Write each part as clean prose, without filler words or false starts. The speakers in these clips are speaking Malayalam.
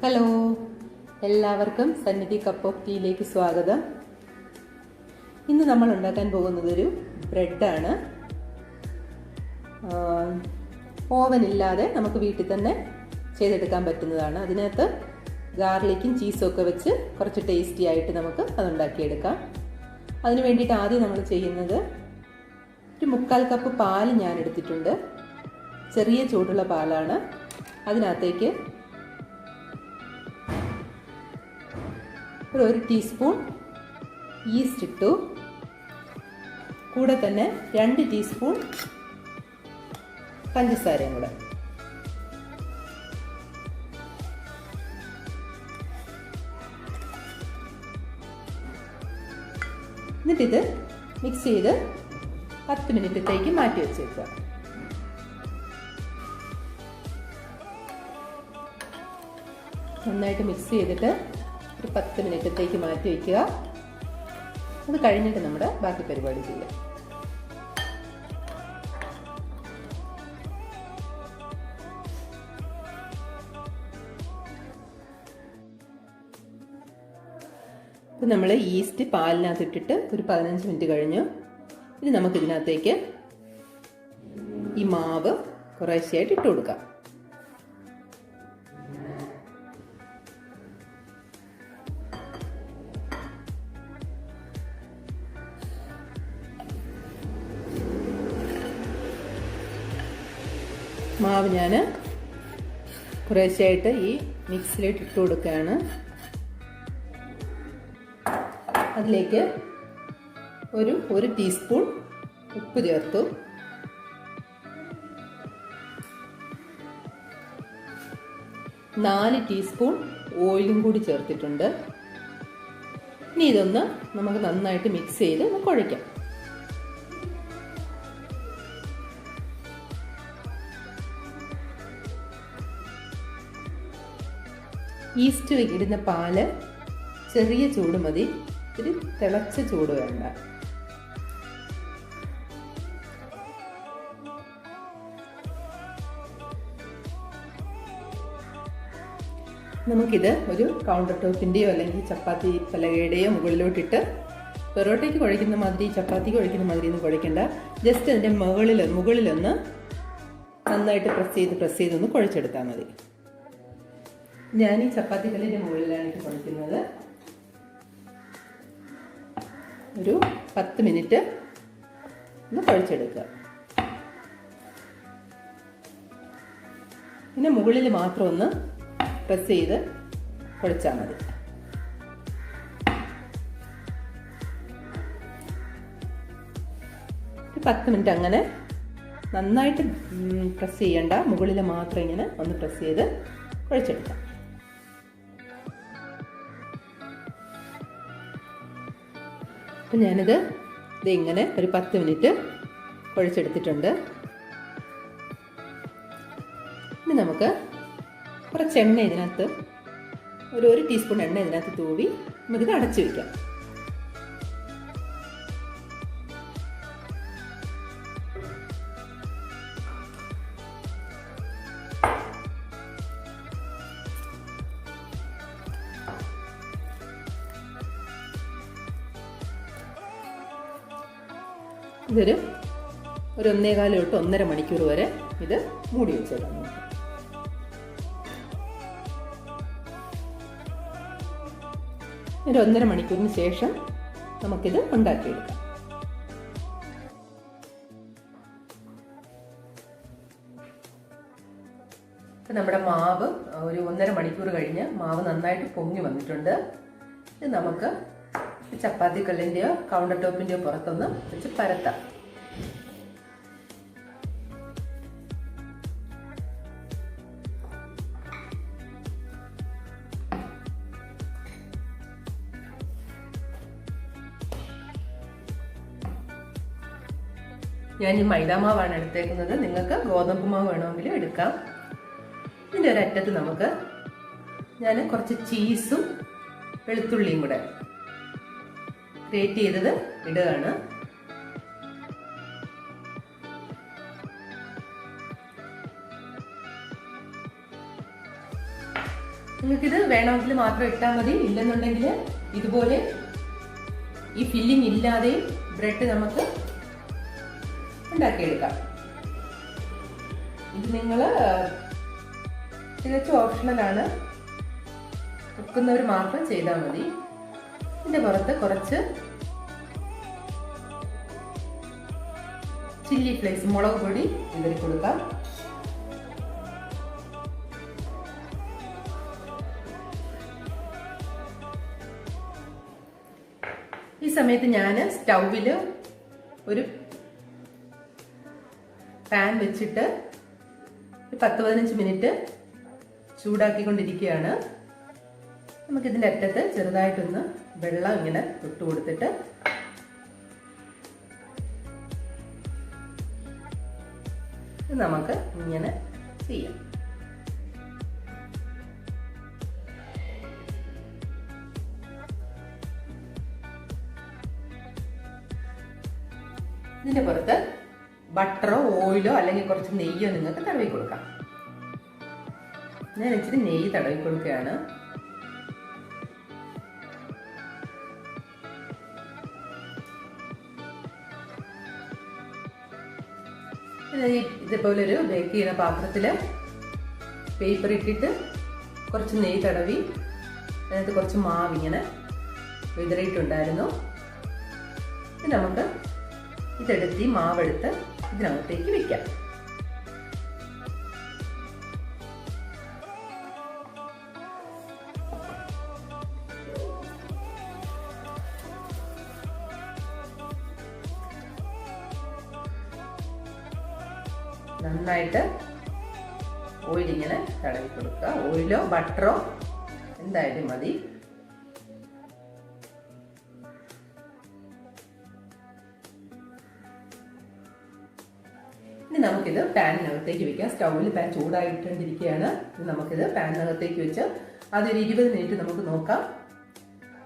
ഹലോ, എല്ലാവർക്കും സന്നിധി കപ്പ് ഓഫ് ടീയിലേക്ക് സ്വാഗതം. ഇന്ന് നമ്മൾ ഉണ്ടാക്കാൻ പോകുന്നതൊരു ബ്രെഡാണ്. ഓവനില്ലാതെ നമുക്ക് വീട്ടിൽ തന്നെ ചെയ്തെടുക്കാൻ പറ്റുന്നതാണ്. അതിനകത്ത് ഗാർലിക്കും ചീസും ഒക്കെ വെച്ച് കുറച്ച് ടേസ്റ്റി ആയിട്ട് നമുക്ക് അതുണ്ടാക്കിയെടുക്കാം. അതിന് വേണ്ടിയിട്ട് ആദ്യം നമ്മൾ ചെയ്യുന്നത്, ഒരു 1/4 കപ്പ് പാൽ ഞാൻ എടുത്തിട്ടുണ്ട്. ചെറിയ ചൂടുള്ള പാലാണ്. അതിനകത്തേക്ക് ഒരു 1 ടീസ്പൂൺ ഈസ്റ്റ് ഇട്ടു. കൂടെ തന്നെ 2 ടീസ്പൂൺ പഞ്ചസാരയും കൂടെ. എന്നിട്ടിത് മിക്സ് ചെയ്ത് 10 മിനിറ്റത്തേക്ക് മാറ്റി വെച്ചേക്കുക. നന്നായിട്ട് മിക്സ് ചെയ്തിട്ട് ഒരു 10 മിനിറ്റത്തേക്ക് മാറ്റി വയ്ക്കുക. അത് കഴിഞ്ഞിട്ട് നമ്മുടെ ബാക്കി പരിപാടി ചെയ്യാം. ഇപ്പം നമ്മൾ ഈസ്റ്റ് പാലിനകത്ത് ഇട്ടിട്ട് ഒരു 15 മിനിറ്റ് കഴിഞ്ഞു. ഇനി നമുക്കിതിനകത്തേക്ക് ഈ മാവ് കുറേശ്ശെയായിട്ട് ഇട്ട് കൊടുക്കാം. മാവ് ഞാൻ കുറേശ്ശെയായിട്ട് ഈ മിക്സിയിലേക്ക് ഇട്ട് കൊടുക്കുകയാണ്. അതിലേക്ക് ഒരു ടീസ്പൂൺ ഉപ്പ് ചേർത്തു. നാല് ടീസ്പൂൺ ഓയിലും കൂടി ചേർത്തിട്ടുണ്ട്. ഇനി ഇതൊന്ന് നമുക്ക് നന്നായിട്ട് മിക്സ് ചെയ്ത് കുഴയ്ക്കാം. ഈസ്റ്റ് ഇടുന്ന പാല് ചെറിയ ചൂട് മതി, ഒരു തിളച്ച ചൂട് വേണ്ട. നമുക്കിത് ഒരു കൗണ്ടർ ടോപ്പിൻ്റെയോ അല്ലെങ്കിൽ ചപ്പാത്തി പലകയുടെയോ മുകളിലോട്ടിട്ട് പൊറോട്ടയ്ക്ക് കുഴയ്ക്കുന്ന മാതിരി, ചപ്പാത്തിക്ക് കുഴയ്ക്കുന്ന മാതിരി ഒന്നും കുഴയ്ക്കണ്ട. ജസ്റ്റ് അതിൻ്റെ മുകളിലൊന്ന് നന്നായിട്ട് പ്രസ് ചെയ്തൊന്ന് കുഴച്ചെടുത്താൽ മതി. ഞാൻ ഈ ചപ്പാത്തി കല്ലിൻ്റെ മുകളിലാണ് ഇത് കുഴയ്ക്കുന്നത്. ഒരു 10 മിനിറ്റ് ഒന്ന് കുഴച്ചെടുക്കുക. പിന്നെ മുകളിൽ മാത്രം ഒന്ന് പ്രസ് ചെയ്ത് കുഴച്ചാൽ മതി. ഒരു 10 മിനിറ്റ് അങ്ങനെ നന്നായിട്ട് പ്രസ് ചെയ്യണ്ട, മുകളിൽ മാത്രം ഇങ്ങനെ ഒന്ന് പ്രസ് ചെയ്ത് കുഴച്ചെടുക്കാം. അപ്പം ഞാനിത് ഇങ്ങനെ ഒരു 10 മിനിറ്റ് കുഴച്ചെടുത്തിട്ടുണ്ട്. ഇനി നമുക്ക് കുറച്ച് എണ്ണ ഇതിനകത്ത്, ഒരു ടീസ്പൂൺ എണ്ണ ഇതിനകത്ത് തൂവി നമുക്കിത് അടച്ചു വയ്ക്കാം. ഇതൊരു 1.25 തൊട്ട് 1.5 മണിക്കൂർ വരെ ഇത് മൂടി വെച്ചേക്കാം. ഒരു 1.5 മണിക്കൂറിന് ശേഷം നമുക്കിത് ഉണ്ടാക്കിയെടുക്കാം. ഇപ്പം നമ്മുടെ മാവ് ഒരു 1.5 മണിക്കൂർ കഴിഞ്ഞ് മാവ് നന്നായിട്ട് പൊങ്ങി വന്നിട്ടുണ്ട്. ഇത് നമുക്ക് ചപ്പാത്തി കല്ലിൻ്റെയോ കൗണ്ടർ ടോപ്പിൻ്റെയോ പുറത്തൊന്ന് വെച്ച് പരത്താം. ഞാൻ ഈ മൈദാമാവാണ് എടുത്തേക്കുന്നത്. നിങ്ങൾക്ക് ഗോതമ്പ് മാവ് വേണമെങ്കിലും എടുക്കാം. ഇതിൻ്റെ ഒരറ്റത്ത് നമുക്ക് ഞാൻ കുറച്ച് ചീസും വെളുത്തുള്ളിയും കൂടെ ഗ്രേറ്റ് ചെയ്തത് ഇടുകയാണ്. നിങ്ങൾക്കിത് വേണമെങ്കിൽ മാത്രം ഇട്ടാൽ മതി, ഇല്ലെന്നുണ്ടെങ്കിൽ ഇതുപോലെ ഈ ഫില്ലിംഗ് ഇല്ലാതെ ബ്രെഡ് നമുക്ക് ഉണ്ടാക്കിയെടുക്കാം. ഇത് നിങ്ങൾ തികച്ചും ഓപ്ഷണലാണ്, വെക്കുന്നവർ മാത്രം ചെയ്താൽ മതി. ഇതിന്റെ പുറത്ത് കുറച്ച് ചില്ലി ഫ്ലേക്സ്, മുളക് പൊടി ഇതിൽ കൊടുക്കാം. ഈ സമയത്ത് ഞാൻ സ്റ്റൗവിൽ ഒരു പാൻ വെച്ചിട്ട് 10-15 മിനിറ്റ് ചൂടാക്കിക്കൊണ്ടിരിക്കുകയാണ്. നമുക്കിതിൻ്റെ അറ്റത്ത് ചെറുതായിട്ടൊന്ന് വെള്ളം ഇങ്ങനെ തൊട്ട് കൊടുത്തിട്ട് നമുക്ക് ഇങ്ങനെ ചെയ്യാം. ഇതിന്റെ പുറത്ത് ബട്ടറോ ഓയിലോ അല്ലെങ്കിൽ കുറച്ച് നെയ്യോ നിങ്ങൾക്ക് തടവി കൊടുക്കാം. ഞാൻ ഇച്ചിരി നെയ്യ് തടവി കൊടുക്കുകയാണ്. ഇതേപോലെ ഒരു ബേക്ക് ചെയ്യുന്ന പാത്രത്തിൽ പേപ്പർ ഇട്ടിട്ട് കുറച്ച് നെയ്യ് തടവി അതിനകത്ത് കുറച്ച് മാവ് ഇങ്ങനെ വിതറിയിട്ടുണ്ടായിരുന്നു. നമുക്ക് ഇതെടുത്ത് ഈ മാവെടുത്ത് ഇതിനകത്തേക്ക് വെക്കാം. നന്നായിട്ട് ഓയിൽ ഇങ്ങനെ തടവി കൊടുക്കുക. ഓയിലോ ബട്ടറോ എന്തായാലും മതി. ഇനി നമുക്കിത് പാനിനകത്തേക്ക് വെക്കാം. സ്റ്റൗവിൽ പാൻ ചൂടായിട്ടിരിക്കുകയാണ്. നമുക്കിത് പാനിനകത്തേക്ക് വെച്ച് അതൊരു 20 മിനിറ്റ് നമുക്ക് നോക്കാം.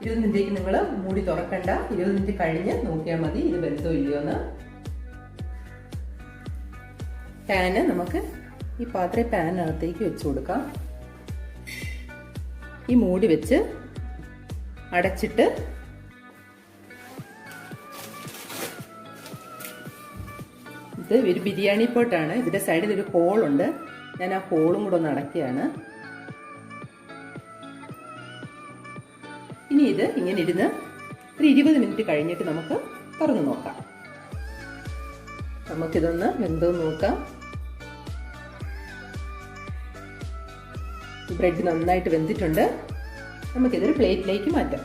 20 മിനിറ്റേക്ക് നിങ്ങൾ മൂടി തുറക്കണ്ട. 20 മിനിറ്റ് കഴിഞ്ഞ് നോക്കിയാൽ മതി ഇത് വെന്തോ ഇല്ലയോ എന്ന്. പാന് നമുക്ക് ഈ പാനിനകത്തേക്ക് വെച്ച് കൊടുക്കാം. ഈ മൂടി വെച്ച് അടച്ചിട്ട് ഇത് ഒരു ബിരിയാണി പോട്ടാണ്. ഇതിന്റെ സൈഡിൽ ഒരു ഹോളുണ്ട്. ഞാൻ ആ ഹോളും കൂടെ ഒന്ന് അടയ്ക്കുകയാണ്. ഇനി ഇത് ഇങ്ങനെ ഇരുന്ന് ഒരു 20 മിനിറ്റ് കഴിഞ്ഞിട്ട് നമുക്ക് തുറന്നു നോക്കാം. നമുക്കിതൊന്ന് വെന്തോ നോക്കാം. ബ്രെഡ് നന്നായിട്ട് വെന്തിട്ടുണ്ട്. നമുക്കിതൊരു പ്ലേറ്റിലേക്ക് മാറ്റാം.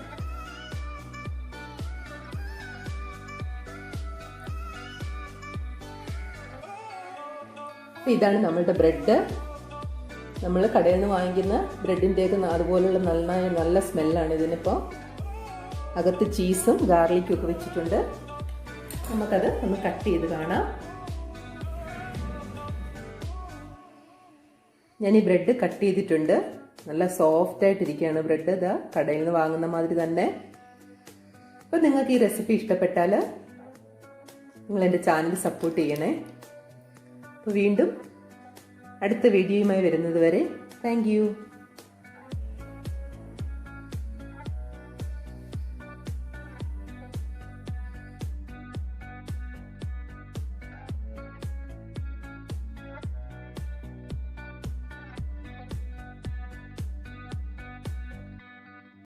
ഇതാണ് നമ്മളുടെ ബ്രെഡ്. നമ്മൾ കടയിൽ നിന്ന് വാങ്ങിക്കുന്ന ബ്രെഡിൻ്റെയൊക്കെ അതുപോലുള്ള നല്ല സ്മെല്ലാണ് ഇതിനിപ്പോൾ. അകത്ത് ചീസും ഗാർലിക്കും ഒക്കെ വെച്ചിട്ടുണ്ട്. നമുക്കത് ഒന്ന് കട്ട് ചെയ്ത് കാണാം. ഞാൻ ഈ ബ്രെഡ് കട്ട് ചെയ്തിട്ടുണ്ട്. നല്ല സോഫ്റ്റ് ആയിട്ടിരിക്കുകയാണ് ബ്രെഡ്. ഇതാ കടയിൽ നിന്ന് വാങ്ങുന്ന മാതിരി തന്നെ. അപ്പോൾ നിങ്ങൾക്ക് ഈ റെസിപ്പി ഇഷ്ടപ്പെട്ടാൽ നിങ്ങൾ എൻ്റെ ചാനൽ സപ്പോർട്ട് ചെയ്യണേ. അപ്പോൾ വീണ്ടും അടുത്ത വീഡിയോയുമായി വരുന്നത് വരെ താങ്ക് യു.